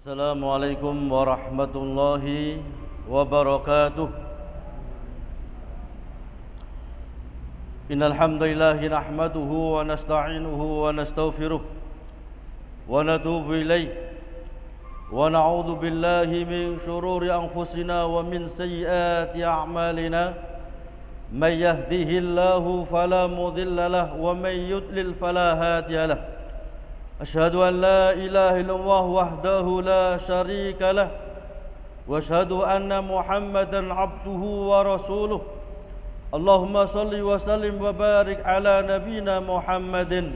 Assalamualaikum warahmatullahi wabarakatuh. Innal hamdalillah nahmaduhu wa nasta'inuhu wa nastaghfiruh wa natubu ilayh wa na'udzu billahi min shururi anfusina wa min sayyiati a'malina. May yahdihillahu fala mudilla lahu wa may yudlil fala hadiya lahu. أشهد أن لا إله إلا الله وحده لا شريك له وأشهد أن محمدا عبده ورسوله اللهم صل وسلم وبارك على نبينا محمد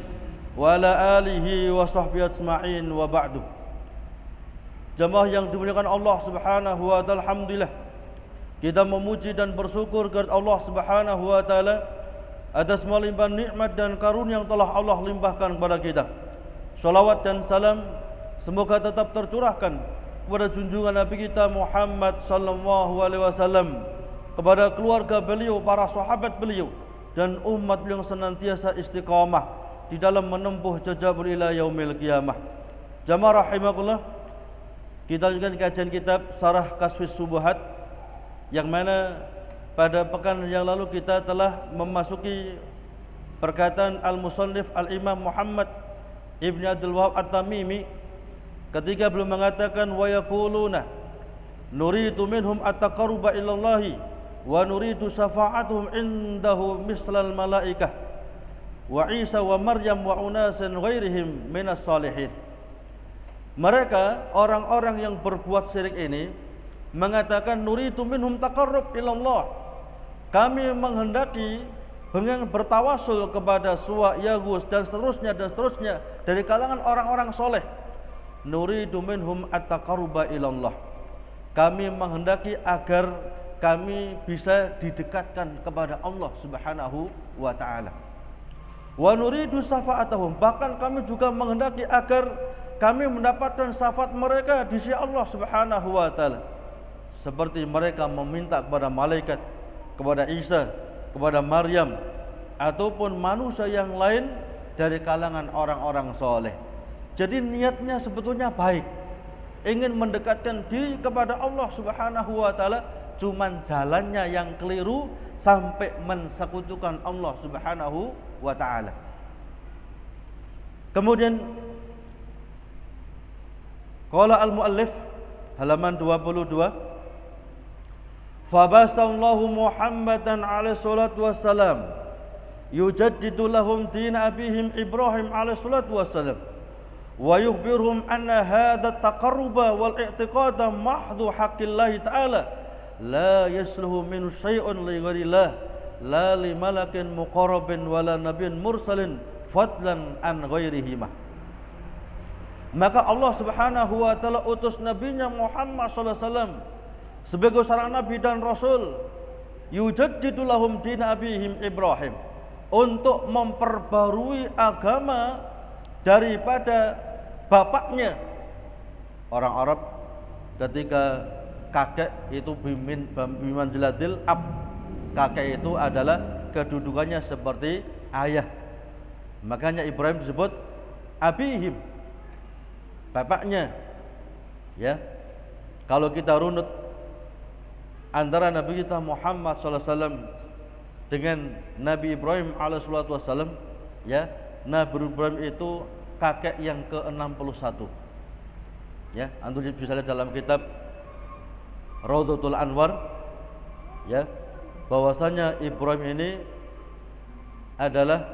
وعلى آله وصحبه أجمعين وبعد. Jemaah yang dimuliakan Allah Subhanahu wa taala, alhamdulillah kita memuji dan bersyukur kepada Allah Subhanahu wa taala atas melimpah nikmat dan karunia yang telah Allah limpahkan kepada kita. Salawat dan salam semoga tetap tercurahkan kepada junjungan Nabi kita Muhammad sallallahu alaihi wasallam, kepada keluarga beliau, para sahabat beliau dan umat yang senantiasa istiqamah di dalam menempuh jejak ila yaumil qiyamah. Jamaah rahimakumullah, kita lanjutkan kajian kitab Syarah Kashfis Syubhat yang mana pada pekan yang lalu kita telah memasuki perkataan al-musannif al-Imam Muhammad Ibn Abdul Wahab At-Tamimi ketika belum mengatakan wa yaquluna nuridu minhum at-taqarruba ilallahi wa nuridu syafa'atuhum indahu mislal malaikah wa Isa wa Maryam wa unasan ghairihim minas salihin. Mereka orang-orang yang berbuat syirik ini mengatakan nuridu minhum taqarrub ilallah, kami menghendaki dengan bertawasul kepada Suwa, Yaghus dan seterusnya dari kalangan orang-orang soleh. Nuridu minhum at-taqarruba ilallah, kami menghendaki agar kami bisa didekatkan kepada Allah Subhanahu wa ta'ala. Wa nuridu syafa'atahum, bahkan kami juga menghendaki agar kami mendapatkan syafaat mereka di sisi Allah Subhanahu wa ta'ala, seperti mereka meminta kepada malaikat, kepada Isa, kepada Maryam ataupun manusia yang lain dari kalangan orang-orang soleh. Jadi niatnya sebetulnya baik, ingin mendekatkan diri kepada Allah Subhanahu wa ta'ala, cuman jalannya yang keliru sampai mensekutukan Allah Subhanahu wa ta'ala. Kemudian qala al-muallif halaman 22, fabasallahu Muhammadan alaihi salatu wassalam yujaddidu lahum din abihim Ibrahim alaihi salatu wassalam wa yukhbiruhum anna hadha taqarruba wal i'tiqada mahdhu haqqillahi ta'ala la yasluhu min syai'un li ghairillah la li malakin muqarrabin wala nabiyyin mursalin fadlan an ghairihima. Maka Allah Subhanahu wa ta'ala utus nabinya Muhammad sallallahu alaihi wasallam sebagai seorang nabi dan rasul, yujaddidu lahum din abihim Ibrahim, untuk memperbarui agama daripada bapaknya. Orang Arab ketika kakek itu bimanzilatil ab, kakek itu adalah kedudukannya seperti ayah. Makanya Ibrahim disebut abihim, bapaknya. Ya, kalau kita runut antara Nabi kita Muhammad SAW dengan Nabi Ibrahim AS, ya, Nabi Ibrahim itu kakek yang ke-61. Ya, antum bisa lihat dalam kitab Raudhatul Anwar, ya, bahwasanya Ibrahim ini adalah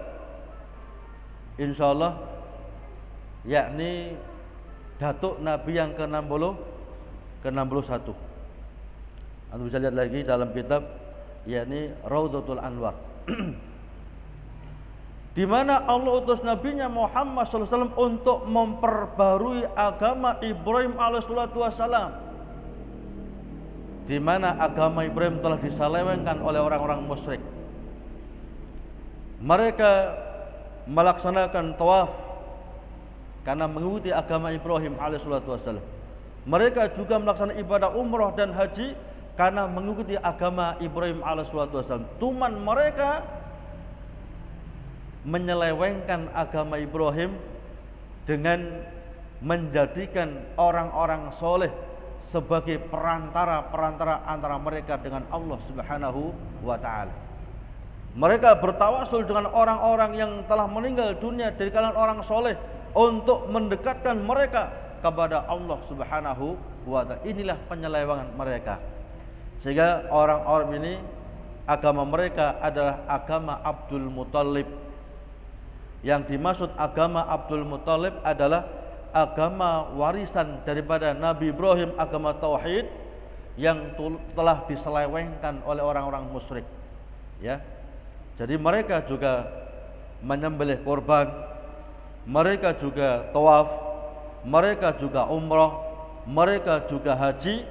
insyaallah yakni datuk Nabi yang ke-61. Anda bisa lihat lagi dalam kitab yakni Raudhatul Anwar di mana Allah utus nabinya Muhammad SAW untuk memperbarui agama Ibrahim alaihissalam, di mana agama Ibrahim telah diselewengkan oleh orang-orang musyrik. Mereka melaksanakan tawaf karena mengikuti agama Ibrahim alaihissalam. Mereka juga melaksanakan ibadah umrah dan haji karena mengikuti agama Ibrahim alaihissalam. Cuman mereka menyelewengkan agama Ibrahim dengan menjadikan orang-orang soleh sebagai perantara antara mereka dengan Allah Subhanahu wa taala. Mereka bertawasul dengan orang-orang yang telah meninggal dunia dari kalangan orang soleh untuk mendekatkan mereka kepada Allah Subhanahu wa taala. Inilah penyelewengan mereka. Sehingga orang-orang ini agama mereka adalah agama Abdul Muthalib. Yang dimaksud agama Abdul Muthalib adalah agama warisan daripada Nabi Ibrahim, agama tauhid yang telah diselewengkan oleh orang-orang musyrik. Ya. Jadi mereka juga menyembelih korban, mereka juga tawaf, mereka juga umrah, mereka juga haji,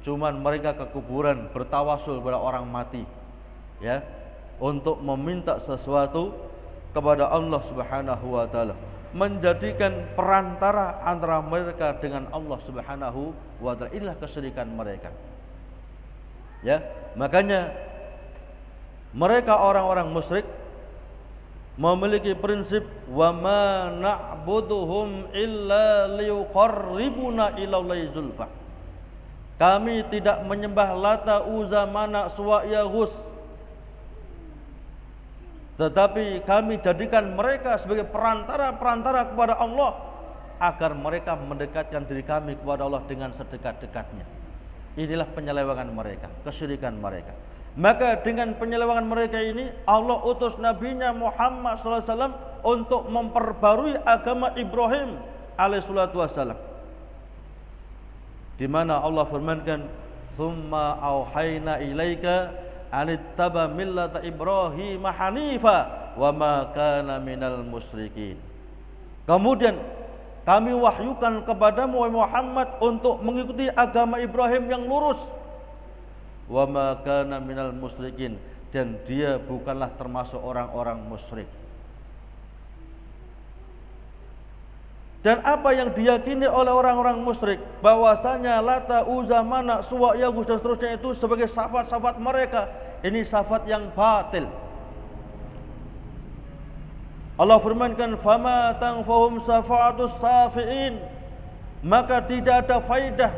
cuman mereka ke kuburan bertawasul kepada orang mati, ya, untuk meminta sesuatu kepada Allah Subhanahu wa taala, menjadikan perantara antara mereka dengan Allah Subhanahu wa taala. Inilah kesyirikan mereka. Ya, makanya mereka orang-orang musyrik memiliki prinsip wa ma na'buduhum illa liyuqarribuna ilallahi zulfa. Kami tidak menyembah Lata, Uzza, Mana, Suwa, Yaghus, tetapi kami jadikan mereka sebagai perantara kepada Allah agar mereka mendekatkan diri kami kepada Allah dengan sedekat-dekatnya. Inilah penyelewengan mereka, kesyirikan mereka. Maka dengan penyelewengan mereka ini Allah utus Nabi-Nya Muhammad SAW untuk memperbarui agama Ibrahim alaihissalatu wassalam, di mana Allah firmankan thumma auhayna ilaika anittaba millata Ibrahim hanifa wa ma kana minal musyrikin. Kemudian kami wahyukan kepadamu Muhammad untuk mengikuti agama Ibrahim yang lurus, wa ma kana minal musyrikin, dan dia bukanlah termasuk orang-orang musyrik. Dan apa yang diyakini oleh orang-orang musyrik bahwasanya Lata, Uzza, Mana, Suwa, Yaghus dan seterusnya itu sebagai sifat-sifat mereka, ini sifat yang batil. Allah firmankan fama tanfahum syafa'atus syafi'in, maka tidak ada faidah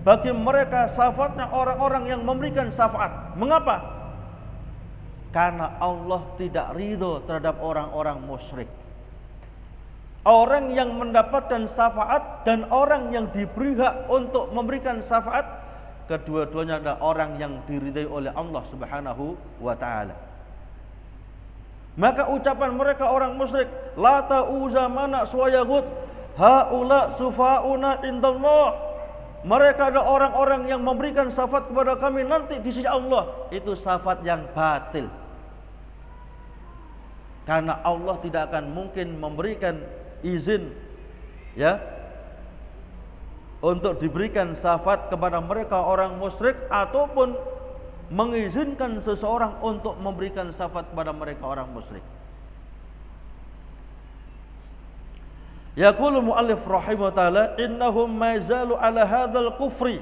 bagi mereka syafaatnya orang-orang yang memberikan syafaat. Mengapa? Karena Allah tidak ridho terhadap orang-orang musyrik. Orang yang mendapatkan syafaat dan orang yang diberi hak untuk memberikan syafaat, kedua-duanya adalah orang yang diridhai oleh Allah Subhanahu wa taala. Maka ucapan mereka orang musyrik, Lata, Uzza, Mana, Suwa, Yaghus, haula sufauna indallah, mereka adalah orang-orang yang memberikan syafaat kepada kami nanti di sisi Allah. Itu syafaat yang batil. Karena Allah tidak akan mungkin memberikan izin, ya, untuk diberikan syafaat kepada mereka orang musyrik, ataupun mengizinkan seseorang untuk memberikan syafaat kepada mereka orang musyrik. Yaqulu muallif rahimahullah ta'ala innahum ma yazalu ala hadzal kufri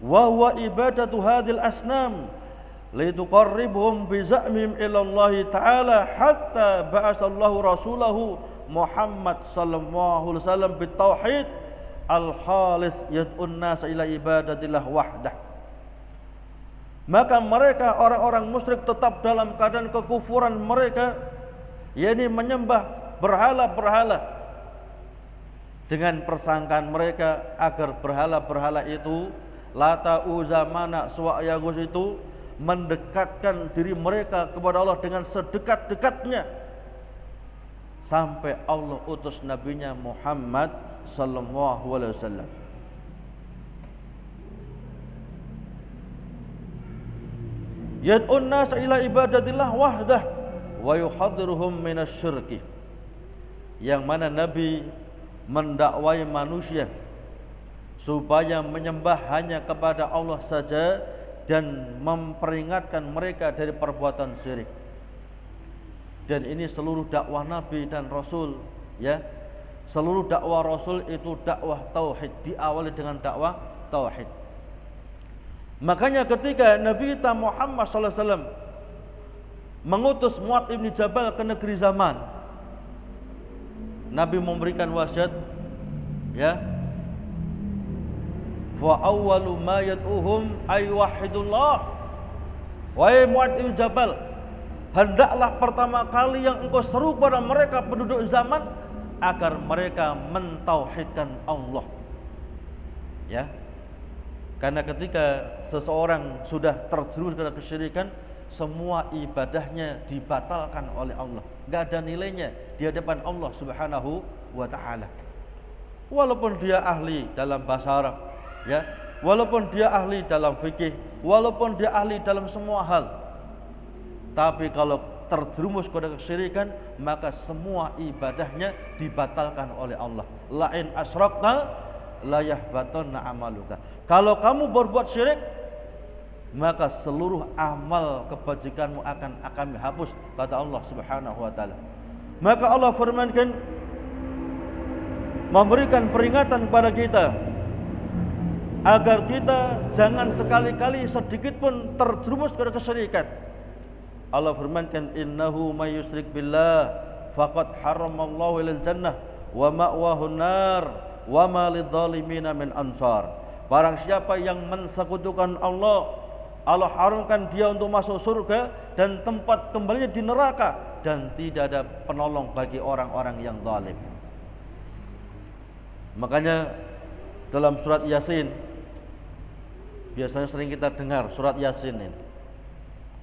wa huwa ibadatu hadzal asnam lituqarribuhum bi za'mihim ila Allah ta'ala hatta ba'asallahu rasulahu Muhammad sallallahu alaihi wasallam bitauhid al-khalis yad'un nas ila ibadatillah wahdah. Maka mereka orang-orang musyrik tetap dalam keadaan kekufuran mereka, yakni menyembah berhala-berhala, dengan persangkaan mereka agar berhala-berhala itu, Lata, Uzza, Mana, Suwa, Yaghus itu mendekatkan diri mereka kepada Allah dengan sedekat-dekatnya, sampai Allah utus Nabi-Nya Muhammad sallallahu alaihi wasallam. Yad'un nas ila ibadatillah wahdah wa yuhadhiruhum minasyirki, yang mana Nabi mendakwai manusia supaya menyembah hanya kepada Allah saja dan memperingatkan mereka dari perbuatan syirik. Dan ini seluruh dakwah Nabi dan Rasul, ya. Seluruh dakwah Rasul itu dakwah tauhid, diawali dengan dakwah tauhid. Makanya ketika Nabi kita Muhammad SAW mengutus Mu'adz bin Jabal ke negeri Zaman, Nabi memberikan wasiat, Ya. Fa awwalu ma yad'uhum ay wahidullah. Wahai Mu'adz bin Jabal, hendaklah pertama kali yang engkau seru kepada mereka penduduk zaman agar mereka mentauhidkan Allah. Ya. Karena ketika seseorang sudah terjerumus ke kesyirikan, semua ibadahnya dibatalkan oleh Allah. Enggak ada nilainya di hadapan Allah Subhanahu wa taala. Walaupun dia ahli dalam bahasa Arab, ya, walaupun dia ahli dalam fikih, walaupun dia ahli dalam semua hal, tapi kalau terjerumus kepada kesyirikan, maka semua ibadahnya dibatalkan oleh Allah. La in asyrakta la yahbatanna amaluka. Kalau kamu berbuat syirik, maka seluruh amal kebajikanmu akan kami hapus, kata Allah Subhanahu wa taala. Maka Allah firmankan, memberikan peringatan kepada kita agar kita jangan sekali-kali sedikit pun terjerumus kepada kesyirikan. Allah firmankan, innahu may yusyrik billah faqad haramallahu ilal jannah wa ma'wahu nar wa ma lidzalimina min ansar. Barang siapa yang mensekutukan Allah, Allah haramkan dia untuk masuk surga dan tempat kembalinya di neraka, dan tidak ada penolong bagi orang-orang yang zalim. Makanya dalam surat Yasin, biasanya sering kita dengar surat Yasin ini.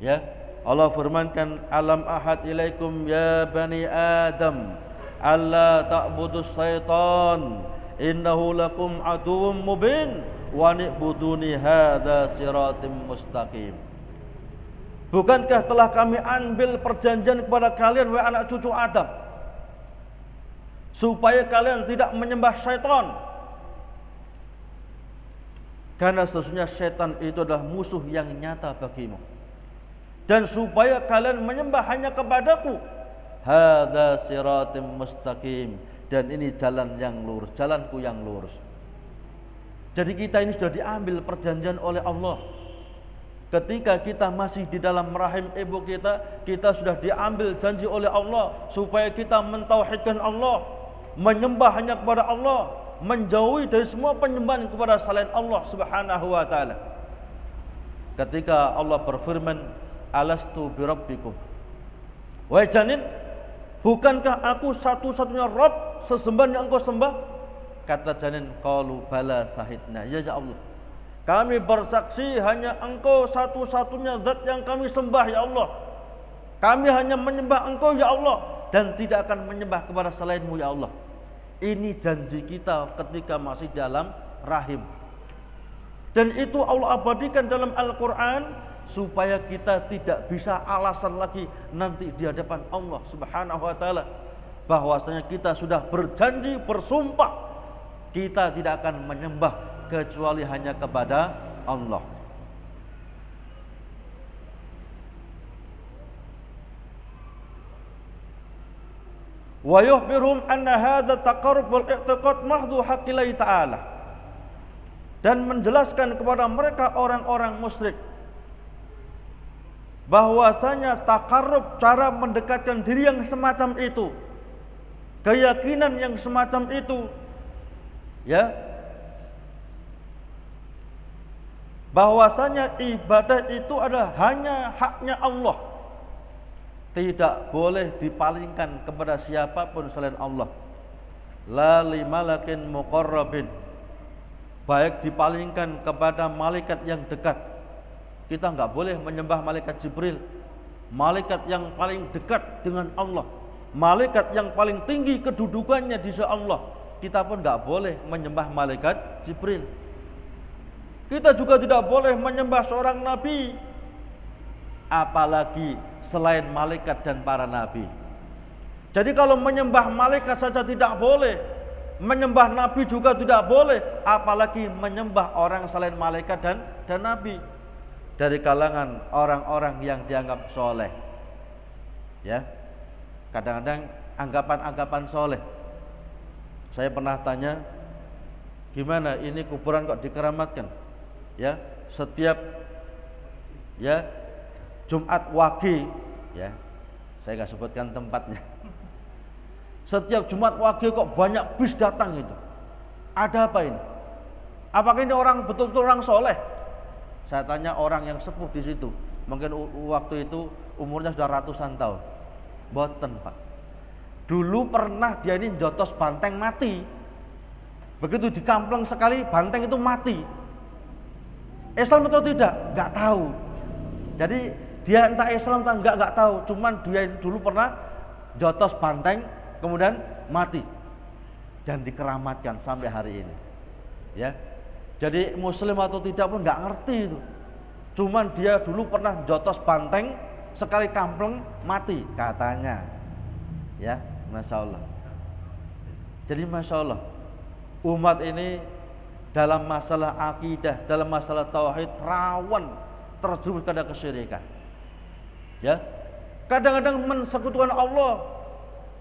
Ya, Allah firmankan, alam ahad ilaikum ya bani Adam alla ta'budus syaitan innahu lakum aduwwum mubin wa ni'buduni hadza siratim mustaqim. Bukankah telah kami ambil perjanjian kepada kalian wahai anak cucu Adam, supaya kalian tidak menyembah syaitan, karena sesungguhnya syaitan itu adalah musuh yang nyata bagimu, dan supaya kalian menyembah hanya kepadaku, hadza siratim mustaqim, dan ini jalan yang lurus, jalanku yang lurus. Jadi kita ini sudah diambil perjanjian oleh Allah. Ketika kita masih di dalam rahim ibu kita sudah diambil janji oleh Allah supaya kita mentauhidkan Allah, menyembah hanya kepada Allah, menjauhi dari semua penyembahan kepada selain Allah Subhanahu wa taala. Ketika Allah berfirman, alastu birabbikum, wahai janin, bukankah aku satu-satunya Rabb sesembahan yang engkau sembah? Kata janin, qalu bala sahidna, ya Allah, kami bersaksi hanya engkau satu-satunya zat yang kami sembah ya Allah. Kami hanya menyembah engkau ya Allah, dan tidak akan menyembah kepada selainmu ya Allah. Ini janji kita ketika masih dalam rahim, dan itu Allah abadikan dalam Al-Quran supaya kita tidak bisa alasan lagi nanti di hadapan Allah Subhanahu wa taala bahwasanya kita sudah berjanji, bersumpah kita tidak akan menyembah kecuali hanya kepada Allah. Wa yukhbiruhum anna hadza taqarrub wal i'tiqad mahdhu haqqillahi ta'ala, dan menjelaskan kepada mereka orang-orang musyrik bahwasanya takarrub, cara mendekatkan diri yang semacam itu, keyakinan yang semacam itu, ya, bahwasanya ibadah itu adalah hanya haknya Allah, tidak boleh dipalingkan kepada siapapun selain Allah. La li malakin muqarrabin, baik dipalingkan kepada malaikat yang dekat. Kita enggak boleh menyembah malaikat Jibril, malaikat yang paling dekat dengan Allah, malaikat yang paling tinggi kedudukannya di sisi Allah. Kita pun enggak boleh menyembah malaikat Jibril. Kita juga tidak boleh menyembah seorang nabi, apalagi selain malaikat dan para nabi. Jadi kalau menyembah malaikat saja tidak boleh, menyembah nabi juga tidak boleh, apalagi menyembah orang selain malaikat dan nabi dari kalangan orang-orang yang dianggap soleh. Ya, kadang-kadang anggapan-anggapan soleh. Saya pernah tanya, gimana ini kuburan kok dikeramatkan? Ya, setiap ya Jumat Wage, ya, saya nggak sebutkan tempatnya. Setiap Jumat Wage kok banyak bis datang itu. Ada apa ini? Apakah ini orang betul-betul orang soleh? Saya tanya orang yang sepuh di situ. Mungkin waktu itu umurnya sudah ratusan tahun. Boten Pak. Dulu pernah dia ini jotos banteng mati. Begitu dikampleng sekali banteng itu mati. Islam atau tidak? Nggak tahu. Jadi dia entah Islam atau nggak tahu. Cuman dia dulu pernah jotos banteng kemudian mati dan dikeramatkan sampai hari ini. Ya. Jadi muslim atau tidak pun nggak ngerti itu. Cuman dia dulu pernah jotos banteng sekali kampleng mati katanya. Ya, Masya Allah. Jadi Masya Allah, umat ini dalam masalah akidah, dalam masalah tauhid rawan terjerumus pada kesyirikan. Ya, kadang-kadang mensekutukan Allah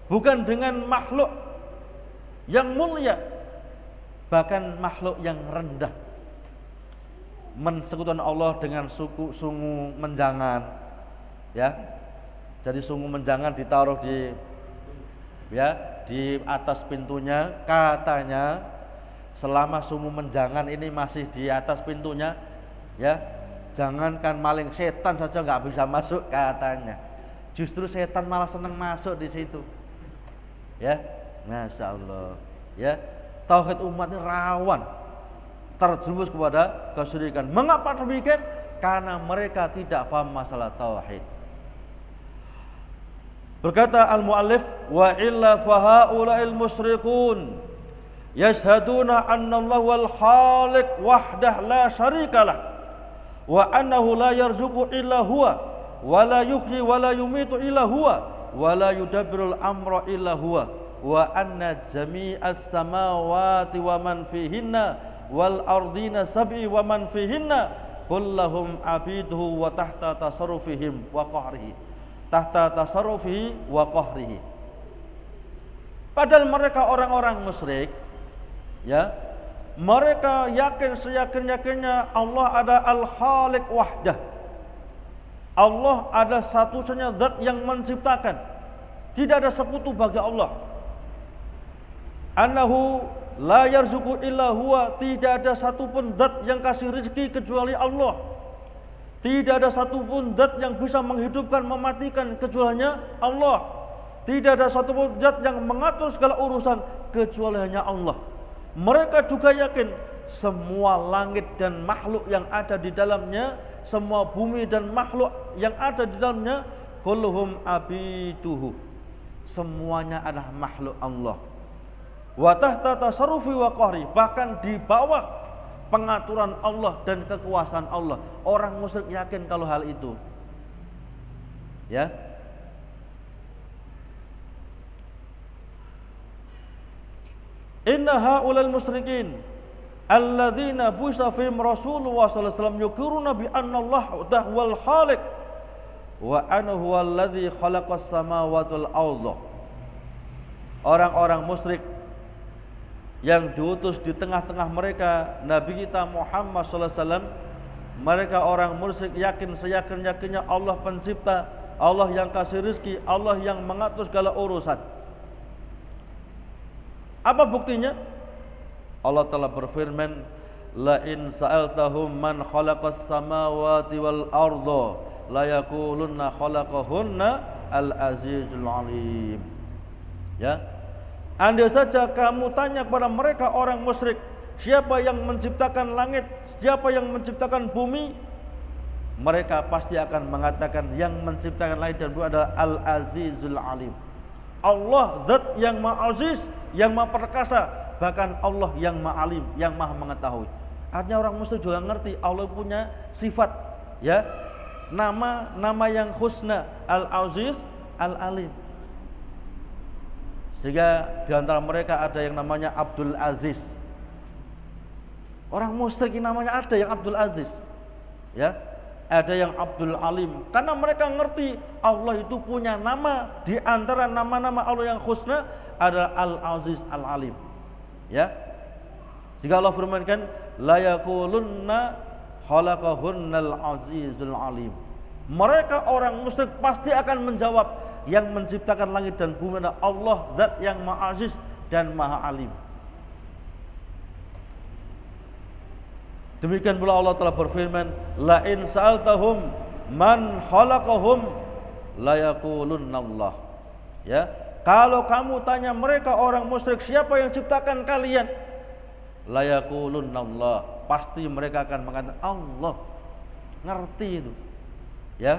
bukan dengan makhluk yang mulia, bahkan makhluk yang rendah. Mensekutukan Allah dengan sungu menjangan, ya. Jadi sungu menjangan ditaruh di atas pintunya, katanya selama sungu menjangan ini masih di atas pintunya, ya, jangankan maling, setan saja nggak bisa masuk katanya. Justru setan malah senang masuk di situ. Ya, Masya Allah. Ya, tauhid umat ini rawan terjerumus kepada kesyirikan. Mengapa demikian? Karena mereka tidak paham masalah tauhid. Berkata al-muallif, wa illa fahaula'il musyrikun yashhaduna anna Allah wal khaliq wahdah la syarikalah wa annahu la yarzuqu illa huwa wa la yuhyi wa la yumitu illa huwa wa la yudabbirul amra illa huwa wa anna jami'as samawati wa man fihinna wal ardina sab'i wa man fihinna kullahum abiduhu wa tahta tasarrufihim wa qahrihi tahta tasarrufihi wa qahrihi. Padahal mereka orang-orang musyrik, ya, mereka yakin seyakin-yakinnya Allah ada al-khaliq wahdah. Allah ada satu-satunya zat yang menciptakan. Tidak ada sekutu bagi Allah. Annahu la yarzuqu illa huwa, tidak ada satupun zat yang kasih rezeki kecuali Allah. Tidak ada satupun zat yang bisa menghidupkan, mematikan kecuali Allah. Tidak ada satupun zat yang mengatur segala urusan kecuali hanya Allah. Mereka juga yakin semua langit dan makhluk yang ada di dalamnya, semua bumi dan makhluk yang ada di dalamnya, kulluhum abiduhu, semuanya adalah makhluk Allah. Wa tahta tasarrufi wa qahri, bahkan di bawah pengaturan Allah dan kekuasaan Allah. Orang musyrik yakin kalau hal itu. Ya. Inna haulal musyrikin alladzina bu'itsa fihim Rasulullah sallallahu alaihi wasallam yuqirruna bi anna Allah huwal khaliq wa annahu alladzi khalaqas samawati wal arda. Orang-orang musyrik yang diutus di tengah-tengah mereka Nabi kita Muhammad SAW, mereka orang musyrik yakin seyakin-yakinnya Allah pencipta, Allah yang kasih rezeki, Allah yang mengatur segala urusan. Apa buktinya? Allah telah berfirman, la in sa'altahum man khalaqas samawati wal arda la yaqulunna khalaqahunna al azizul alim. Ya, andai saja kamu tanya kepada mereka orang musyrik, siapa yang menciptakan langit, siapa yang menciptakan bumi, mereka pasti akan mengatakan yang menciptakan langit dan bumi adalah Al-Azizul Alim. Allah zat yang Maha Aziz, yang Maha Perkasa, bahkan Allah yang Maha Alim, yang Maha mengetahui. Artinya orang musyrik juga ngerti Allah punya sifat, ya, nama yang husna, Al-Aziz, Al-Alim. Sehingga di antara mereka ada yang namanya Abdul Aziz. Orang musyrik namanya ada yang Abdul Aziz, ya, ada yang Abdul Alim. Karena mereka ngerti Allah itu punya nama, di antara nama-nama Allah yang husna adalah Al-Aziz Al-Alim. Ya. Jika Allah firmankan la yaqulunna khalaqahunnal azizul alim. Mereka orang musyrik pasti akan menjawab yang menciptakan langit dan bumi adalah Allah zat yang Maha Aziz dan Maha Alim. Demikian pula Allah telah berfirman, la in sa'altahum man khalaqahum la yaqulunna Allah. Ya, kalau kamu tanya mereka orang musyrik, siapa yang ciptakan kalian? La yaqulunna Allah. Pasti mereka akan mengatakan Allah. Ngerti itu. Ya.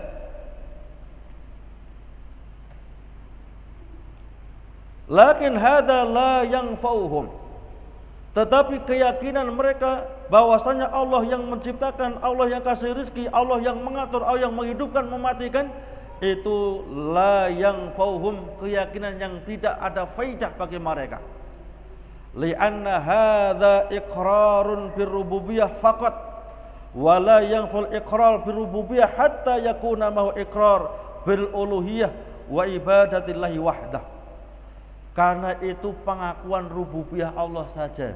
Lakin hadza la yanfa'uhum. Tetapi keyakinan mereka bahwasanya Allah yang menciptakan, Allah yang kasih rezeki, Allah yang mengatur, Allah yang menghidupkan, mematikan, itu la yanfa'uhum, keyakinan yang tidak ada faidah bagi mereka. Li'anna hadza iqrarun birrububiyyah faqat wa la yanfa'ul iqrar birrububiyyah hatta yakuna mahu iqrar bil uluhiyah wa ibadatillahi wahdah. Karena itu pengakuan rububiyah Allah saja.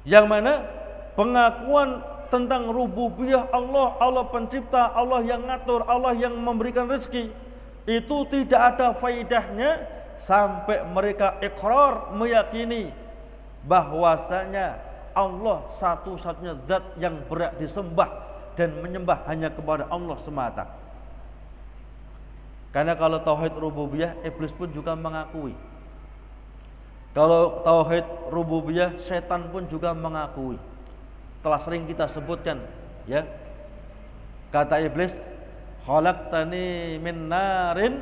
Yang mana pengakuan tentang rububiyah Allah, Allah pencipta, Allah yang ngatur, Allah yang memberikan rezeki, itu tidak ada faidahnya sampai mereka ikrar, meyakini bahwasanya Allah satu-satunya zat yang berhak disembah dan menyembah hanya kepada Allah semata. Karena kalau tauhid rububiyah, iblis pun juga mengakui. Kalau tauhid rububiyah, setan pun juga mengakui. Telah sering kita sebutkan, ya. Kata iblis, khalaqtani min narin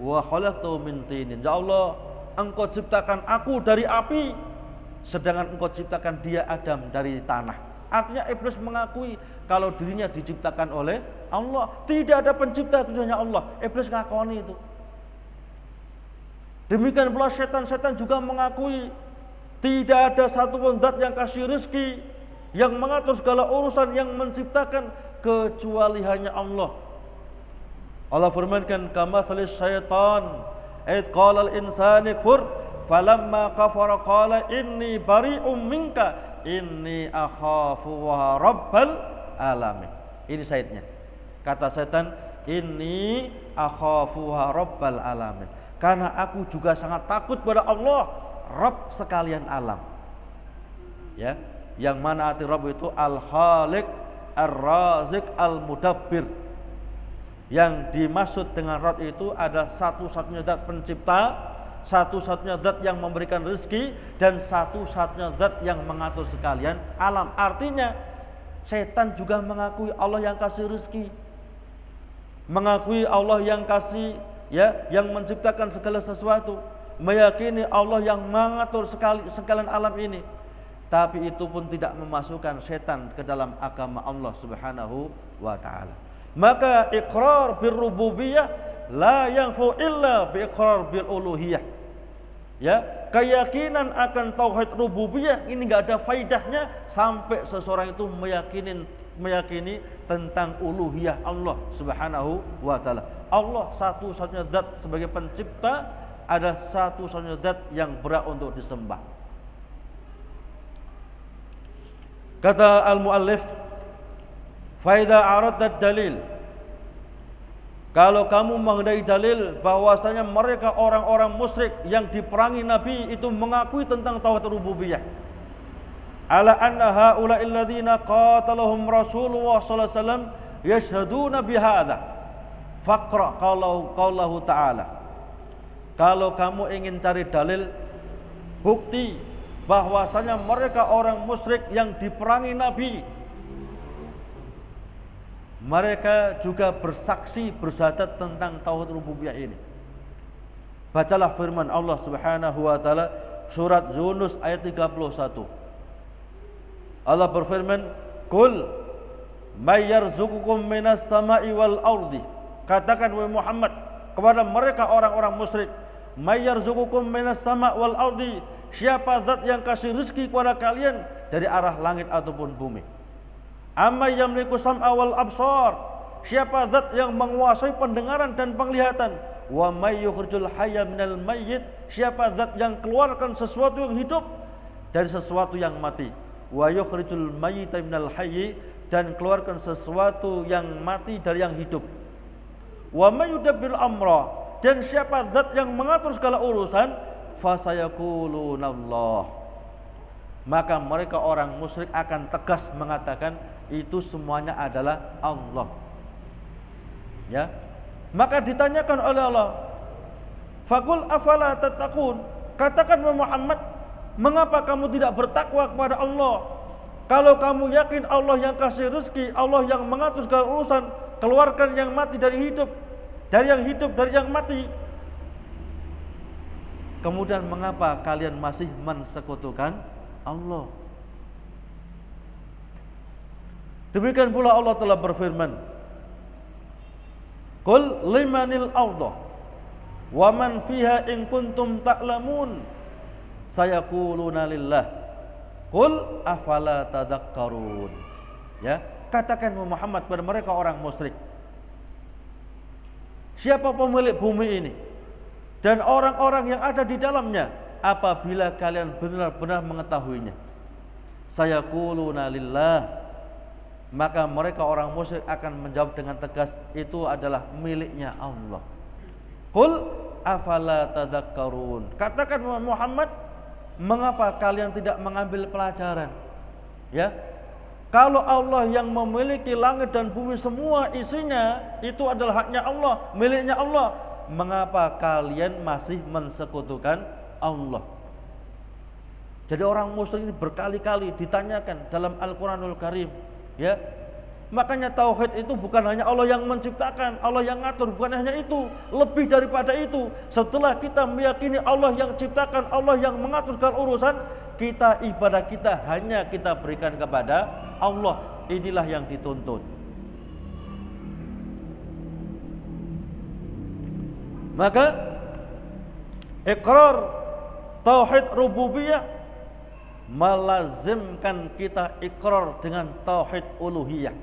wa khalaqtu min tinin. Ya Allah, Engkau ciptakan aku dari api, sedangkan Engkau ciptakan dia Adam dari tanah. Artinya iblis mengakui kalau dirinya diciptakan oleh Allah. Tidak ada pencipta kecuali Allah. Iblis ngakoni itu. Demikian pula setan-setan juga mengakui tidak ada satupun zat yang kasih rezeki, yang mengatur segala urusan, yang menciptakan kecuali hanya Allah. Allah firmankan, kamathalis syaitan id qala al-insani kfur falamma kafara qala inni bari'um minka inni akhafu wa rabbal alamin. Ini syahidnya. Kata setan, inni akhafu wa rabbal alamin. Karena aku juga sangat takut pada Allah, Rabb sekalian alam. Ya, yang mana arti Rabb itu Al-Khaliq, Ar-Razik, Al-Mudabbir. Yang dimaksud dengan Rabb itu ada satu-satunya zat pencipta, satu-satunya zat yang memberikan rezeki, dan satu-satunya zat yang mengatur sekalian alam. Artinya setan juga mengakui Allah yang kasih rezeki, mengakui Allah yang kasih, ya, yang menciptakan segala sesuatu, meyakini Allah yang mengatur sekalian alam ini. Tapi itu pun tidak memasukkan setan ke dalam agama Allah Subhanahu wa taala. Maka iqrar birrububiyah la yanfu illa bi iqrar bil uluhiyah. Ya, keyakinan akan tauhid rububiyah ini enggak ada faidahnya sampai seseorang itu meyakini tentang uluhiyah Allah Subhanahu wa taala. Allah satu-satunya zat sebagai pencipta, ada satu-satunya zat yang berhak untuk disembah. Kata al-muallif, faida aradad dalil, kalau kamu mengenai dalil bahwasanya mereka orang-orang musyrik yang diperangi Nabi itu mengakui tentang tauhid rububiyah, ala anna haula'il ladzina qatalahum Rasulullah sallallahu alaihi wasallam yashhaduna bihadza faqra qaulahu ta'ala. Kalau kamu ingin cari dalil bukti bahwasanya mereka orang musyrik yang diperangi Nabi, mereka juga bersaksi bersyahadat tentang tauhid rububiyah ini, bacalah firman Allah Subhanahu wa taala surat Yunus ayat 31. Allah berfirman, "Qul may yarzuqukum minas sama'i wal ardi." Katakan wahai Muhammad kepada mereka orang-orang musyrik, "May yarzuqukum minas sama' wal ardi." Siapa zat yang kasih rezeki kepada kalian dari arah langit ataupun bumi? Amma yamliku sam'a wal absar. Siapa zat yang menguasai pendengaran dan penglihatan? Wa may yukhrijul hayya minal mayyit. Siapa zat yang keluarkan sesuatu yang hidup dari sesuatu yang mati? Wa yukhrijul mayyita minal hayyi, dan keluarkan sesuatu yang mati dari yang hidup. Wa may yudabbirul amra, dan siapa zat yang mengatur segala urusan? Fasayaqulunallah. maka mereka orang musyrik akan tegas mengatakan itu semuanya adalah Allah. Ya. Maka ditanyakan oleh Allah, "Faqul afala tattaqun?" Katakan Muhammad, mengapa kamu tidak bertakwa kepada Allah? Kalau kamu yakin Allah yang kasih rezeki, Allah yang mengatur segala urusan, keluarkan yang mati dari hidup, dari yang mati. Kemudian mengapa kalian masih mensekutukan Allah? Demikian pula Allah telah berfirman, "Qul limanil arda wa man fiha in kuntum ta'lamun sayaquluna lillah qul afala tadhakkarun." Ya, katakan Muhammad kepada mereka orang musyrik, siapa pemilik bumi ini dan orang-orang yang ada di dalamnya apabila kalian benar-benar mengetahuinya? Sayaquluna lillah, maka mereka orang musyrik akan menjawab dengan tegas, itu adalah miliknya Allah. Qul afala tadhakkarun, katakan Muhammad, mengapa kalian tidak mengambil pelajaran? Ya, kalau Allah yang memiliki langit dan bumi semua isinya itu adalah haknya Allah, miliknya Allah, mengapa kalian masih mensekutukan Allah? Jadi orang musyrik ini berkali-kali ditanyakan dalam Al-Quranul Karim. Ya, makanya tauhid itu bukan hanya Allah yang menciptakan, Allah yang ngatur, bukan hanya itu, lebih daripada itu. Setelah kita meyakini Allah yang ciptakan, Allah yang mengatur segala urusan, kita ibadah kita hanya kita berikan kepada Allah. Inilah yang dituntut. Maka ikrar tauhid rububiyah melazimkan kita ikrar dengan tauhid uluhiyah.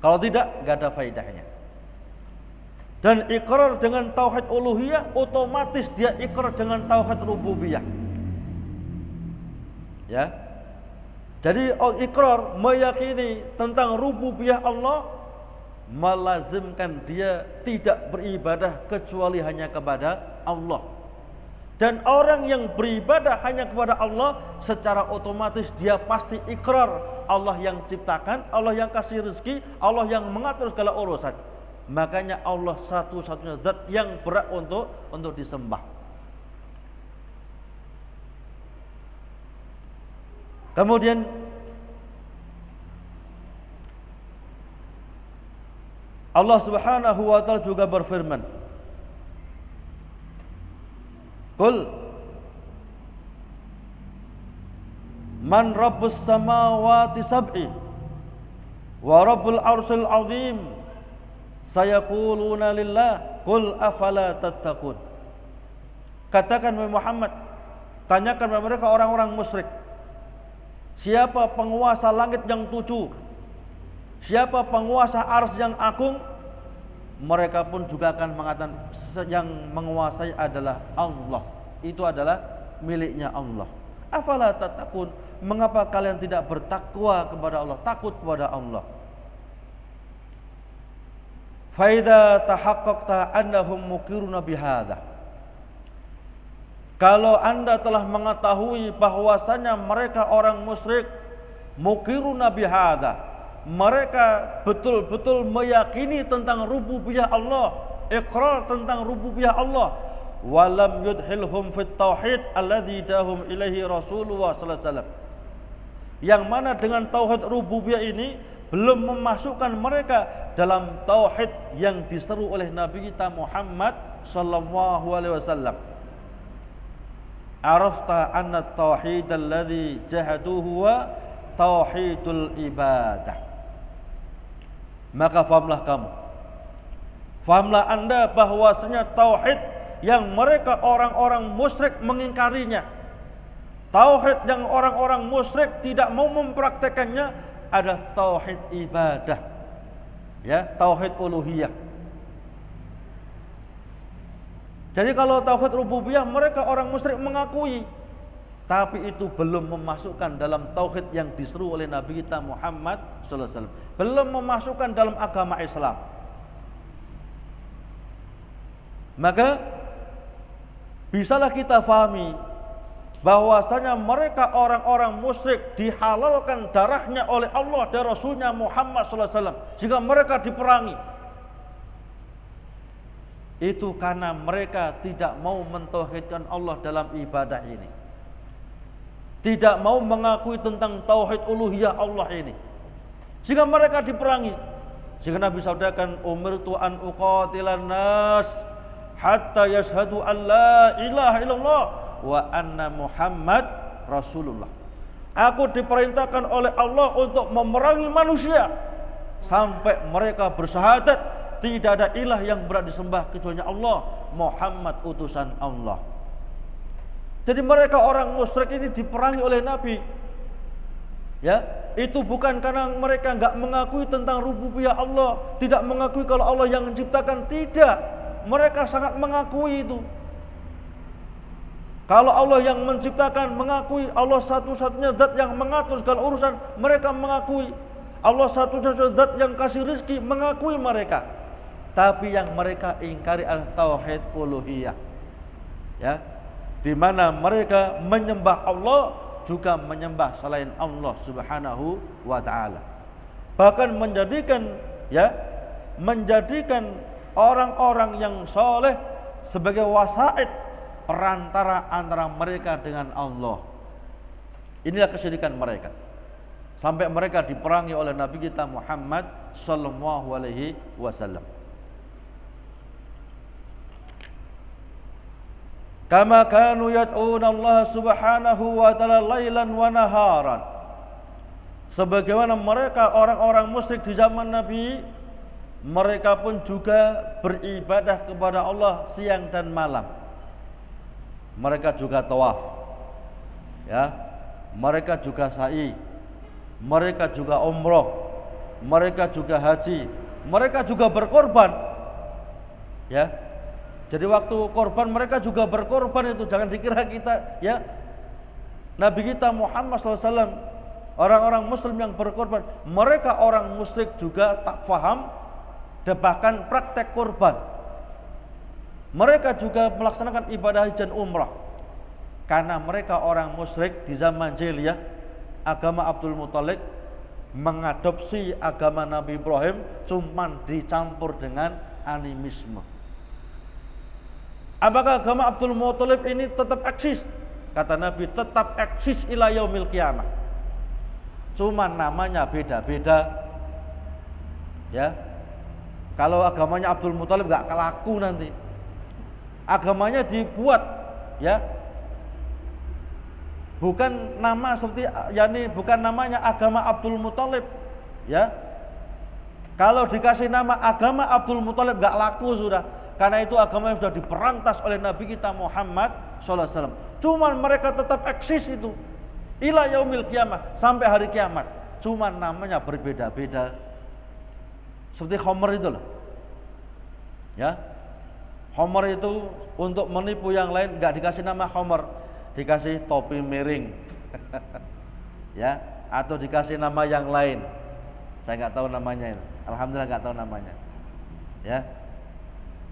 Kalau tidak, gak ada faedahnya. Dan ikrar dengan tauhid uluhiyah, otomatis dia ikrar dengan tauhid rububiyah. Ya. Jadi ikrar meyakini tentang rububiyah Allah melazimkan dia tidak beribadah kecuali hanya kepada Allah. Dan orang yang beribadah hanya kepada Allah, secara otomatis dia pasti ikrar Allah yang ciptakan, Allah yang kasih rezeki, Allah yang mengatur segala urusan. Makanya Allah satu-satunya zat yang berhak untuk disembah. Kemudian Allah Subhanahu wa taala juga berfirman, "Qul man rabbus samawati sab'i wa rabbul arsyil azim sayaquluna lillah qul afala tattaqun." Katakan Muhammad, tanyakan kepada mereka orang-orang musyrik, siapa penguasa langit yang tujuh, siapa penguasa ars yang agung? Mereka pun juga akan mengatakan yang menguasai adalah Allah, itu adalah miliknya Allah. Afala tattaqun, mengapa kalian tidak bertakwa kepada Allah, takut kepada Allah? Fa idza tahaqqaqta annahum muqiruna bihadza, kalau Anda telah mengetahui bahwasanya mereka orang musyrik muqiruna bihadza, mereka betul-betul meyakini tentang rububiyah Allah, iqrar tentang rububiyah Allah, walam yudhilhum fit tauhid alladzi dahum ilaihi Rasulullah sallallahu alaihi wasallam, yang mana dengan tauhid rububiyah ini belum memasukkan mereka dalam tauhid yang diseru oleh Nabi kita Muhammad sallallahu alaihi wasallam. Arafta anna tauhid alladzi jahaduhu wa tauhidul ibadah. Maka fahamlah kamu, fahamlah Anda bahwasanya tauhid yang mereka orang-orang musyrik mengingkarinya, tauhid yang orang-orang musyrik tidak mau mempraktekannya adalah tauhid ibadah, ya, tauhid uluhiyah. Jadi kalau tauhid rububiyah mereka orang musyrik mengakui, tapi itu belum memasukkan dalam tauhid yang diseru oleh Nabi kita Muhammad sallallahu alaihi wasallam, belum memasukkan dalam agama Islam. Maka bisalah kita fahami bahwasanya mereka orang-orang musyrik dihalalkan darahnya oleh Allah dan Rasulnya Muhammad SAW, jika mereka diperangi, itu karena mereka tidak mau mentauhidkan Allah dalam ibadah ini, tidak mau mengakui tentang tauhid uluhiyah Allah ini. Jika mereka diperangi, jika Nabi sabdakan, umirtu an uqatilan nas hatta yashhadu an la ilaha illallah wa anna Muhammad Rasulullah. Aku diperintahkan oleh Allah untuk memerangi manusia sampai mereka bersyahadat tidak ada ilah yang berhak disembah kecuali Allah, Muhammad utusan Allah. Jadi mereka orang musyrik ini diperangi oleh Nabi. Ya, itu bukan karena mereka enggak mengakui tentang rububiyah Allah, tidak mengakui kalau Allah yang menciptakan, tidak. Mereka sangat mengakui itu. Kalau Allah yang menciptakan, mengakui Allah satu-satunya zat yang mengatur segala urusan, mereka mengakui. Allah satu-satunya zat yang kasih rizki, mengakui mereka. Tapi yang mereka ingkari adalah tauhid uluhiyah. Ya, di mana mereka menyembah Allah juga menyembah selain Allah Subhanahu wa taala. Bahkan menjadikan orang-orang yang soleh sebagai wasaid, perantara antara mereka dengan Allah. Inilah kesyirikan mereka. Sampai mereka diperangi oleh Nabi kita Muhammad sallallahu alaihi wasallam. Kama kanu yad'una Allah Subhanahu wa ta'ala lailan wa naharan. Sebagaimana mereka orang-orang musyrik di zaman Nabi, mereka pun juga beribadah kepada Allah siang dan malam. Mereka juga tawaf, ya, mereka juga sa'i, mereka juga umroh, mereka juga haji, mereka juga berkorban, ya. Jadi waktu korban mereka juga berkorban itu, jangan dikira kita, ya, Nabi kita Muhammad SAW, orang-orang Muslim yang berkorban, mereka orang musyrik juga tak faham dan bahkan praktek korban. Mereka juga melaksanakan ibadah haji dan umrah. Karena mereka orang musyrik di zaman jahiliyah, agama Abdul Muthalib mengadopsi agama Nabi Ibrahim, cuman dicampur dengan animisme. Apakah agama Abdul Muthalib ini tetap eksis? Kata Nabi, tetap eksis ila yaumil qiyamah. Cuman namanya beda-beda. Ya. Kalau agamanya Abdul Muthalib enggak kelaku nanti. Agamanya dibuat, ya. Bukan nama seperti bukan namanya agama Abdul Muthalib, ya. Kalau dikasih nama agama Abdul Muthalib enggak laku sudah. Karena itu agama yang sudah diperantas oleh Nabi kita Muhammad SAW. Cuman mereka tetap eksis itu ila yaumil qiyamah, sampai hari kiamat. Cuman namanya berbeda-beda. Seperti Homer itu loh, ya. Homer itu untuk menipu yang lain nggak dikasih nama Homer, dikasih topi miring, ya, atau dikasih nama yang lain. Saya nggak tahu namanya itu. Alhamdulillah nggak tahu namanya, ya.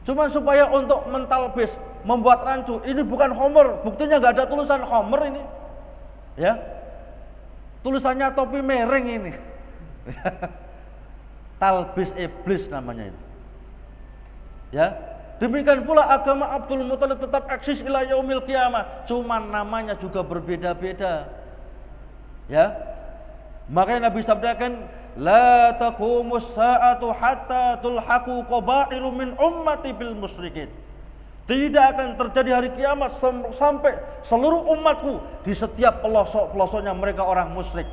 Cuma supaya untuk mentalbis, membuat rancu, ini bukan Homer, buktinya nggak ada tulisan Homer ini, ya, tulisannya topi miring ini. Talbis iblis namanya itu, ya. Demikian pula agama Abdul Muthalib tetap eksis ila yaumil qiyamah, cuman namanya juga berbeda-beda, ya. Makanya Nabi sabdakan, la taqumus sa'atu hatta tulhaqu qabailu min ummati bil musyrikin. Tidak akan terjadi hari kiamat sampai seluruh umatku di setiap pelosok-pelosoknya mereka orang musyrik.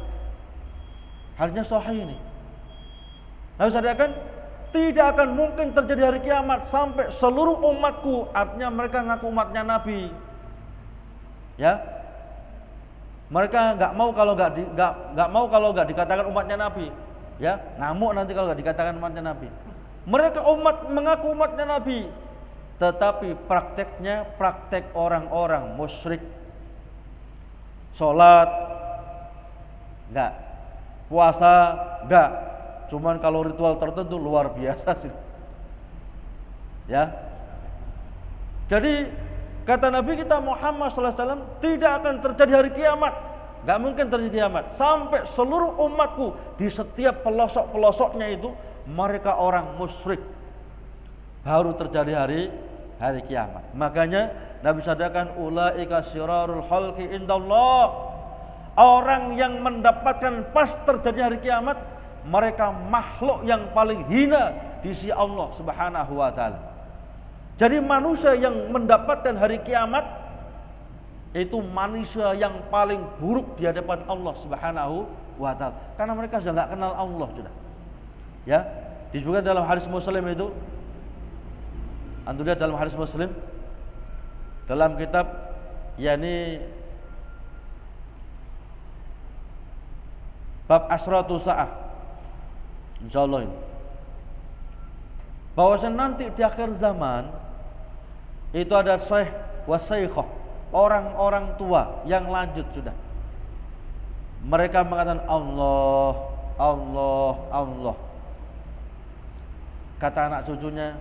Hadisnya sahih ini. Nabi sabdakan, tidak akan mungkin terjadi hari kiamat sampai seluruh umatku, artinya mereka ngaku umatnya Nabi, ya. Mereka nggak mau kalau nggak dikatakan umatnya Nabi, ya, ngamuk nanti kalau nggak dikatakan umatnya Nabi. Mereka mengaku umatnya Nabi, tetapi prakteknya praktek orang-orang musyrik. Sholat nggak, puasa nggak, cuman kalau ritual tertentu luar biasa sih, ya. Jadi Kata Nabi kita Muhammad SAW, tidak akan terjadi hari kiamat, nggak mungkin terjadi kiamat sampai seluruh umatku di setiap pelosok-pelosoknya itu mereka orang musyrik, baru terjadi hari kiamat. Makanya Nabi sadarkan ulaika syirarul khalqi indallah, orang yang mendapatkan pas terjadi hari kiamat, mereka makhluk yang paling hina di sisi Allah Subhanahu wa taala. Jadi manusia yang mendapatkan hari kiamat itu manusia yang paling buruk di hadapan Allah Subhanahu wa taala, karena mereka sudah enggak kenal Allah sudah. Ya, disebutkan dalam hadis Muslim itu, antum lihat dalam hadis Muslim dalam kitab yakni bab asratu sa'ah, insyaallah ini, bahwasanya nanti di akhir zaman itu ada syekh wasaikhah, orang-orang tua yang lanjut sudah. Mereka mengatakan Allah, Allah, Allah. Kata anak cucunya,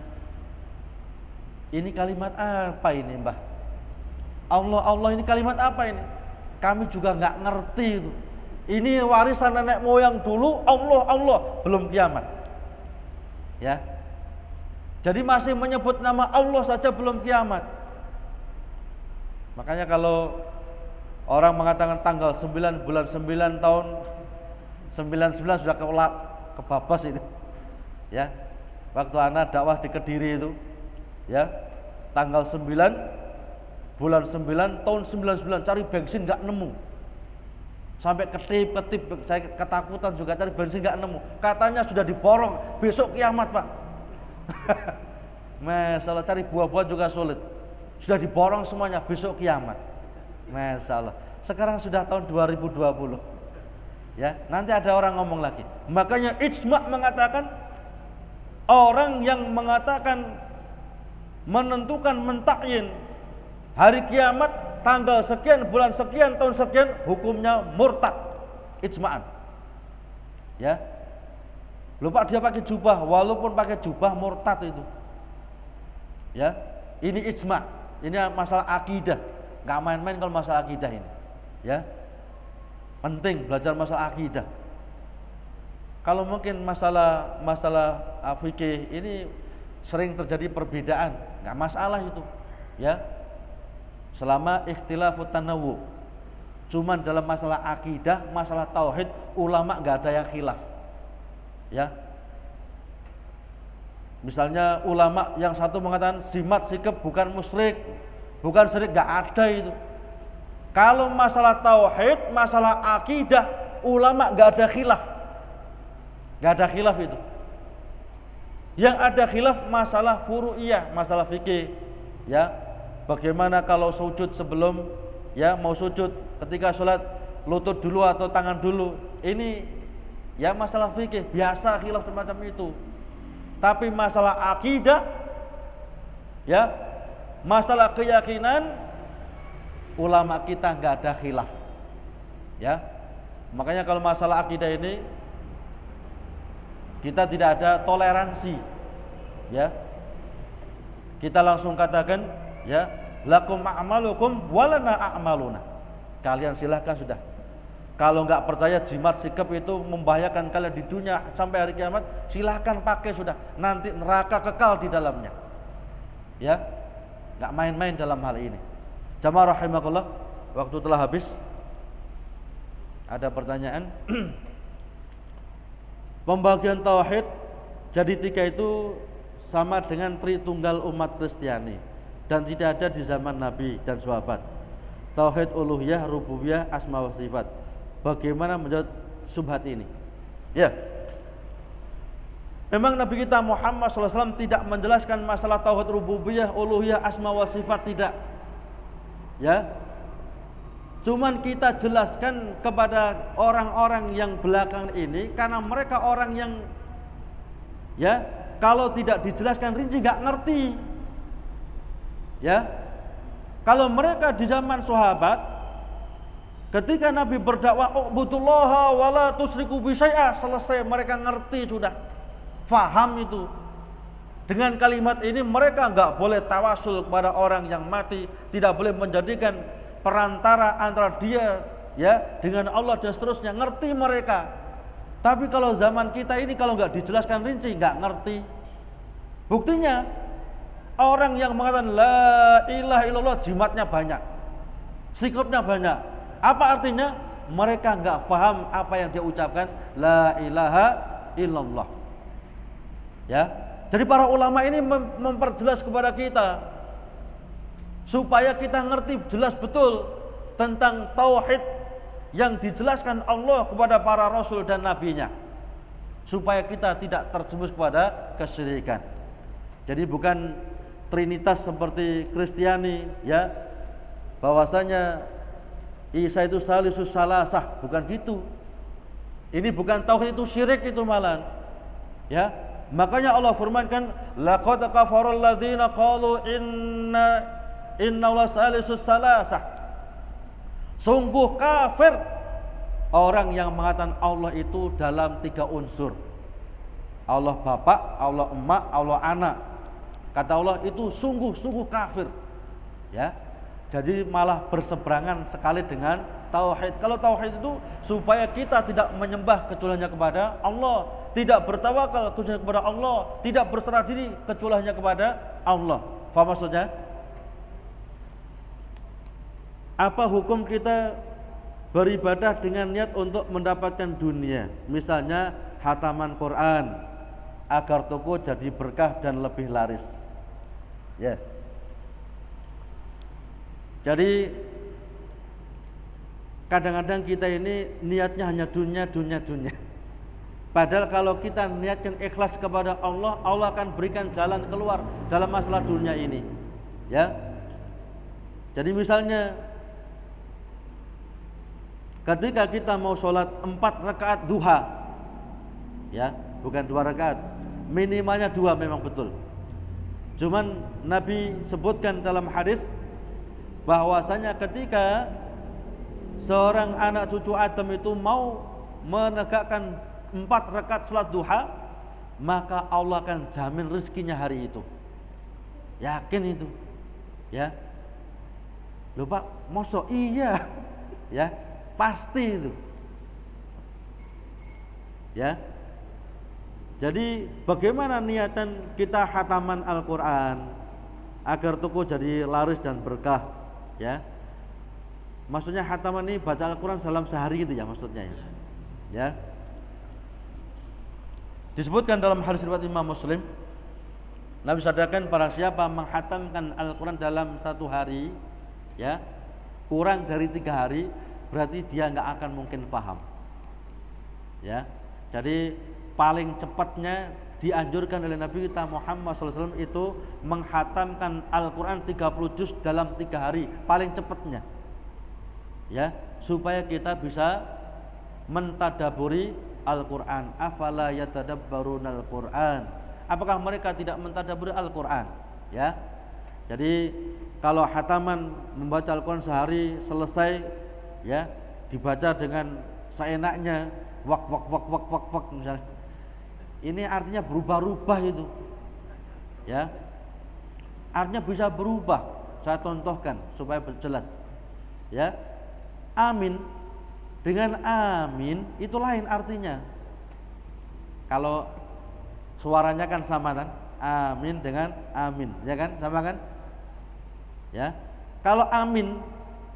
ini kalimat apa ini mbah? Allah, Allah ini kalimat apa ini? Kami juga nggak ngerti itu. Ini warisan nenek moyang dulu, Allah, Allah, belum kiamat. Ya. Jadi masih menyebut nama Allah saja belum kiamat. Makanya kalau orang mengatakan tanggal 9 bulan 9 tahun 99 sudah kebabas itu. Ya. Waktu anak dakwah di Kediri itu, ya. Tanggal 9 bulan 9 tahun 99 cari bensin enggak nemu. Sampai ketip-ketip, saya ketakutan juga cari bensin enggak nemu. Katanya sudah diborong, besok kiamat, Pak. Masalah cari buah-buah juga sulit. Sudah diborong semuanya, besok kiamat. Masalah. Sekarang sudah tahun 2020. Ya, nanti ada orang ngomong lagi. Makanya ijma' mengatakan orang yang mengatakan menentukan mentakyin hari kiamat tanggal sekian bulan sekian tahun sekian hukumnya murtad, ijma'an. Ya. Lupa dia pakai jubah, walaupun pakai jubah murtad itu. Ya, ini ijma'. Ini masalah akidah. Enggak main-main kalau masalah akidah ini. Ya. Penting belajar masalah akidah. Kalau mungkin masalah fikih ini sering terjadi perbedaan, enggak masalah itu. Ya. Selama ikhtilafut tanawwu. Cuman dalam masalah akidah, masalah tauhid, ulama enggak ada yang khilaf. Ya, misalnya ulama yang satu mengatakan simat sikap bukan musyrik, bukan syirik, gak ada itu. Kalau masalah tauhid, masalah akidah, ulama gak ada khilaf, gak ada khilaf itu. Yang ada khilaf masalah furu'iyah, masalah fikih. Ya, bagaimana kalau sujud sebelum, ya mau sujud ketika sholat lutut dulu atau tangan dulu, ini ya masalah fikih, biasa khilaf semacam itu. Tapi masalah akidah, ya masalah keyakinan, ulama kita nggak ada khilaf. Ya, makanya kalau masalah akidah ini kita tidak ada toleransi. Ya, kita langsung katakan, ya lakum a'malukum walana a'maluna. Kalian silahkan sudah. Kalau nggak percaya jimat sikap itu membahayakan kalian di dunia sampai hari kiamat, silahkan pakai sudah. Nanti neraka kekal di dalamnya. Ya, nggak main-main dalam hal ini. Jamaah rahimakumullah, waktu telah habis. Ada pertanyaan? Pembagian tauhid jadi 3 itu sama dengan Tritunggal umat Kristiani dan tidak ada di zaman Nabi dan sahabat. Tauhid uluhiyah, rububiyah, asma wa sifat. Bagaimana menjawab subhat ini? Ya, memang Nabi kita Muhammad SAW tidak menjelaskan masalah tauhid rububiyah, uluhiyah, asma wa sifat, tidak. Ya, cuman kita jelaskan kepada orang-orang yang belakangan ini karena mereka orang yang, ya, kalau tidak dijelaskan rinci nggak ngerti. Ya, kalau mereka di zaman sahabat, ketika Nabi berdakwah ubudullaha wala tusyriku bi syai'a, selesai mereka ngerti sudah, faham itu. Dengan kalimat ini mereka nggak boleh tawasul kepada orang yang mati, tidak boleh menjadikan perantara antara dia ya dengan Allah dan seterusnya. Ngerti mereka. Tapi kalau zaman kita ini kalau nggak dijelaskan rinci nggak ngerti. Buktinya orang yang mengatakan la ilaha illallah jimatnya banyak, sikapnya banyak. Apa artinya? Mereka nggak paham apa yang dia ucapkan la ilaha illallah. Ya. Jadi para ulama ini memperjelas kepada kita supaya kita ngerti jelas betul tentang tauhid yang dijelaskan Allah kepada para rasul dan nabinya, supaya kita tidak terjerumus kepada kesyirikan. Jadi bukan trinitas seperti Kristiani ya, bahwasanya Isa itu salisus salasah, bukan gitu. Ini bukan tauhid, itu syirik itu malah. Ya. Makanya Allah firmankan laqad kafarul ladzina qalu inna Allah salisus salasah. Sungguh kafir orang yang mengatakan Allah itu dalam 3 unsur. Allah Bapa, Allah Emak, Allah Anak. Kata Allah itu sungguh kafir. Ya. Jadi malah berseberangan sekali dengan tauhid. Kalau tauhid itu supaya kita tidak menyembah kecuali hanya kepada Allah, tidak bertawakal kecuali kepada Allah, tidak berserah diri kecuali hanya kepada Allah. Faham maksudnya? Apa hukum kita beribadah dengan niat untuk mendapatkan dunia? Misalnya hataman Quran agar toko jadi berkah dan lebih laris. Ya. Jadi kadang-kadang kita ini niatnya hanya dunia. Padahal kalau kita niatkan ikhlas kepada Allah, Allah akan berikan jalan keluar dalam masalah dunia ini. Ya. Jadi misalnya ketika kita mau sholat 4 rakaat duha, ya, bukan 2 rakaat, minimalnya 2 memang betul. Cuman Nabi sebutkan dalam hadis bahwasanya ketika seorang anak cucu Adam itu mau menegakkan 4 rakaat sholat duha, maka Allah akan jamin rezekinya hari itu. Yakin itu, ya. Loh Pak, mosok iya, ya, pasti itu, ya. Jadi bagaimana niatan kita hataman Al-Quran agar toko jadi laris dan berkah, ya. Maksudnya hataman ini baca Al-Quran dalam sehari gitu ya maksudnya, ya. Disebutkan dalam hadis riwayat Imam Muslim, Nabi sabdakan para siapa menghatamkan Al-Quran dalam 1 hari, ya, kurang dari 3 hari, berarti dia nggak akan mungkin paham, ya. Jadi paling cepatnya dianjurkan oleh Nabi kita Muhammad SAW itu menghatamkan Al-Quran 30 juz dalam 3 hari, paling cepatnya, ya, supaya kita bisa mentadaburi Al-Quran. Afala yatadabbarunal Quran, apakah mereka tidak mentadaburi Al-Quran, ya. Jadi kalau hataman membaca Al-Quran sehari selesai, ya, dibaca dengan seenaknya, wak misalnya, ini artinya berubah-ubah itu, ya, artinya bisa berubah. Saya contohkan supaya jelas, ya. Amin dengan amin itu lain artinya. Kalau suaranya kan sama kan, amin dengan amin, ya kan, sama kan, ya. Kalau amin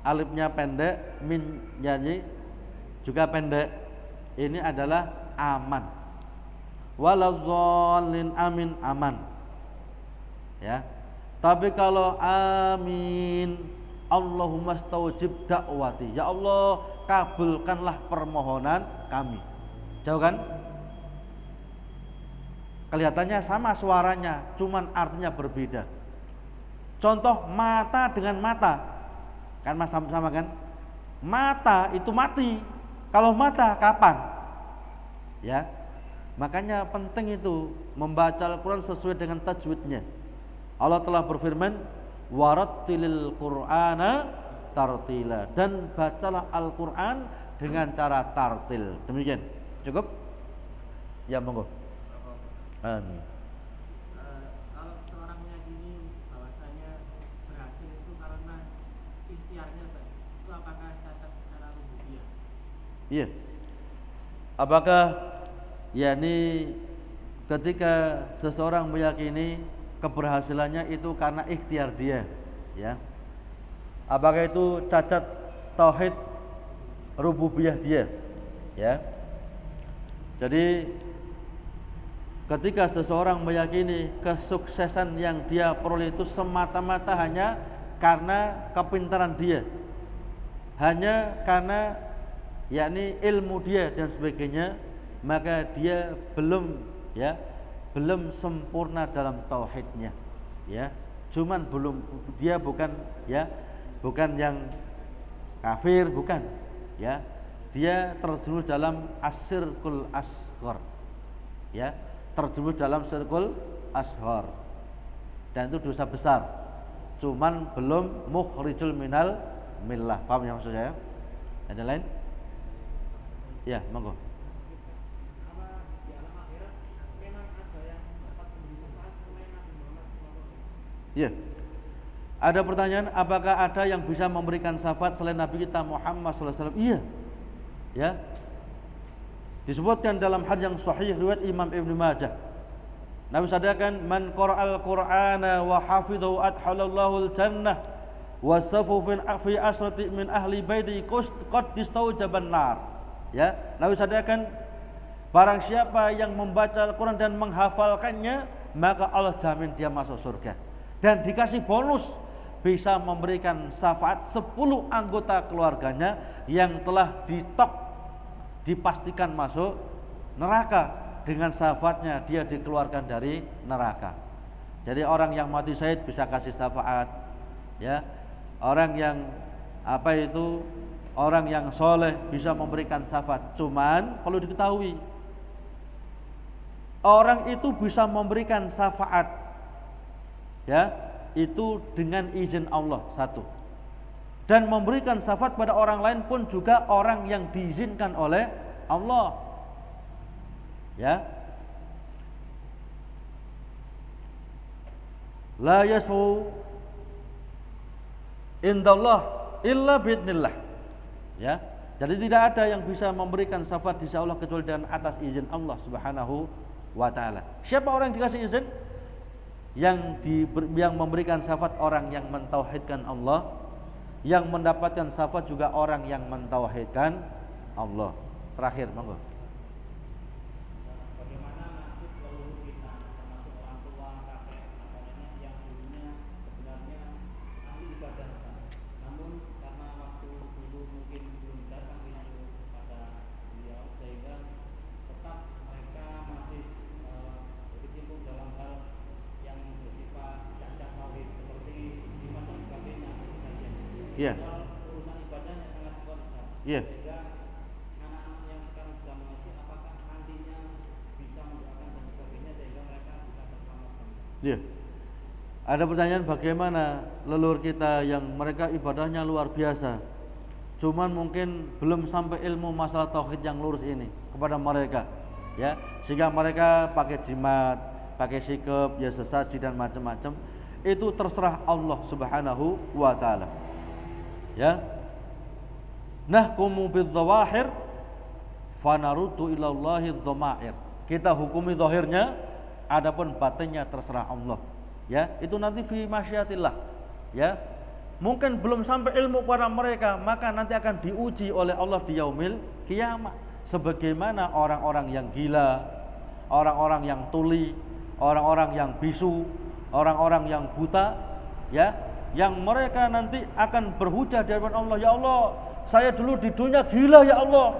alifnya pendek, min jadi juga pendek, ini adalah aman. Waladzallin amin, aman, ya. Tapi kalau amin Allahumma staujib da'wati, ya Allah kabulkanlah permohonan kami, jauh kan? Kelihatannya sama suaranya, cuman artinya berbeda. Contoh mata dengan mata, kan sama-sama kan? Mata itu mati, kalau mata kapan? Ya, makanya penting itu membaca Al-Quran sesuai dengan tajwidnya. Allah telah berfirman, warattilil Qur'ana tartila, dan bacalah Al-Quran dengan cara tartil. Demikian, cukup? Ya monggo. Amin. ikhtiarnya itu apakah cacat secara rububiyah? Iya. Apakah yakni ketika seseorang meyakini keberhasilannya itu karena ikhtiar dia, ya? Apakah itu cacat tauhid rububiyah dia, ya? Jadi ketika seseorang meyakini kesuksesan yang dia peroleh itu semata-mata hanya karena kepintaran dia, hanya karena yakni ilmu dia dan sebagainya, maka dia belum sempurna dalam tauhidnya, ya. Cuman dia bukan yang kafir, bukan, ya. Dia terjerumus dalam asyirkul asghar, ya, terjerumus dalam syirkul asghar, dan itu dosa besar. Cuman belum mukhrijul minal millah. Paham ya maksud saya? Ada lain? Ya, monggo. Apa di alam akhirat memang ada yang dapat memberi syafaat selain Nabi Muhammad SAW? Ya. Ada pertanyaan, apakah ada yang bisa memberikan syafaat selain Nabi kita Muhammad SAW? Iya. Ya. Disebutkan dalam hadis yang sahih riwayat Imam Ibnu Majah. Nabi sadaqan, man qara'al Qur'ana wa hafidhahu adhalallahu al-jannah wa safu fi asrati min ahli baiti qad istaujaban nar. Ya, Nabi sadaqan, barang siapa yang membaca Al-Qur'an dan menghafalkannya, maka Allah jamin dia masuk surga. Dan dikasih bonus bisa memberikan syafaat 10 anggota keluarganya yang telah dipastikan masuk neraka. Dengan syafaatnya dia dikeluarkan dari neraka. Jadi orang yang mati syahid bisa kasih syafaat, ya. Orang yang orang yang soleh bisa memberikan syafaat. Cuman perlu diketahui, orang itu bisa memberikan syafaat, ya, itu dengan izin Allah, satu. Dan memberikan syafaat pada orang lain pun juga orang yang diizinkan oleh Allah, ya. La yasfu indallah illa biidznillah, ya. Jadi tidak ada yang bisa memberikan syafaat di sisi Allah kecuali dengan atas izin Allah Subhanahu wa taala. Siapa orang yang dikasih izin? Yang memberikan syafaat orang yang mentauhidkan Allah, yang mendapatkan syafaat juga orang yang mentauhidkan Allah. Terakhir, monggo. Bagaimana nasib leluhur kita, termasuk orang tua, kakek, atau nenek yang dulunya sebenarnya ahli ibadah, namun karena waktu dulu mungkin belum datang ilmu pada beliau, sehingga tetap mereka masih berkecimpung dalam hal yang bersifat cacat tauhid seperti jimat dan sebagainya, saja. Iya. Urusan ibadahnya sangat kuat, Iya. sehingga anak-anak yang sekarang sudah mengerti apakah nantinya bisa mendoakan dan sebagainya sehingga mereka bisa bersama-sama. Iya. Ada pertanyaan, bagaimana leluhur kita yang mereka ibadahnya luar biasa, cuman mungkin belum sampai ilmu masalah tauhid yang lurus ini kepada mereka, ya, sehingga mereka pakai jimat, pakai sikap, ya, sesaji dan macam-macam. Itu terserah Allah Subhanahu wa taala, ya. Nahkumu bidzawahir fanarutu ilallahi dhamair. Kita hukumi zahirnya, adapun batinnya terserah Allah, ya. Itu nanti fi masyiatillah, ya. Mungkin belum sampai ilmu pada mereka, maka nanti akan diuji oleh Allah di yaumil kiamat. Sebagaimana orang-orang yang gila, orang-orang yang tuli, orang-orang yang bisu, orang-orang yang buta, ya, yang mereka nanti akan berhujah di hadapan Allah. Ya Allah, saya dulu di dunia gila, ya Allah,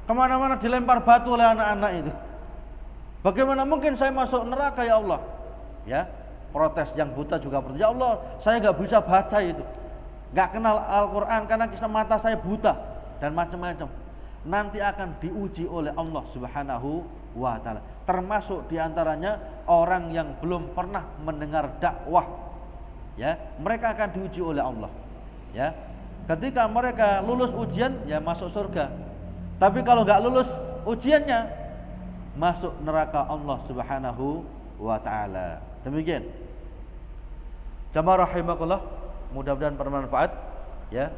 kemana-mana dilempar batu oleh anak-anak itu. Bagaimana mungkin saya masuk neraka, ya Allah? Ya, protes yang buta juga protes. Ya Allah, saya nggak bisa baca itu, nggak kenal Al-Quran karena mata saya buta dan macam-macam. Nanti akan diuji oleh Allah Subhanahu wa taala. Termasuk diantaranya orang yang belum pernah mendengar dakwah, ya, mereka akan diuji oleh Allah, ya. Ketika mereka lulus ujian, ya masuk surga. Tapi kalau nggak lulus ujiannya, masuk neraka Allah Subhanahu wa taala. Demikian. Jamaah rahimakumullah, Mudah-mudahan bermanfaat ya.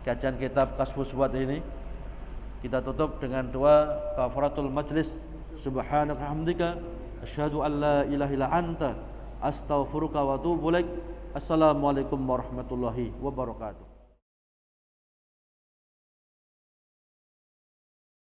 Kajian kitab Kasyfus Syubhat ini kita tutup dengan doa kafaratul majlis. Subhanaka hamdika asyhadu an la ilaha illa anta astaghfiruka wa atubu ilaik. Assalamualaikum warahmatullahi wabarakatuh.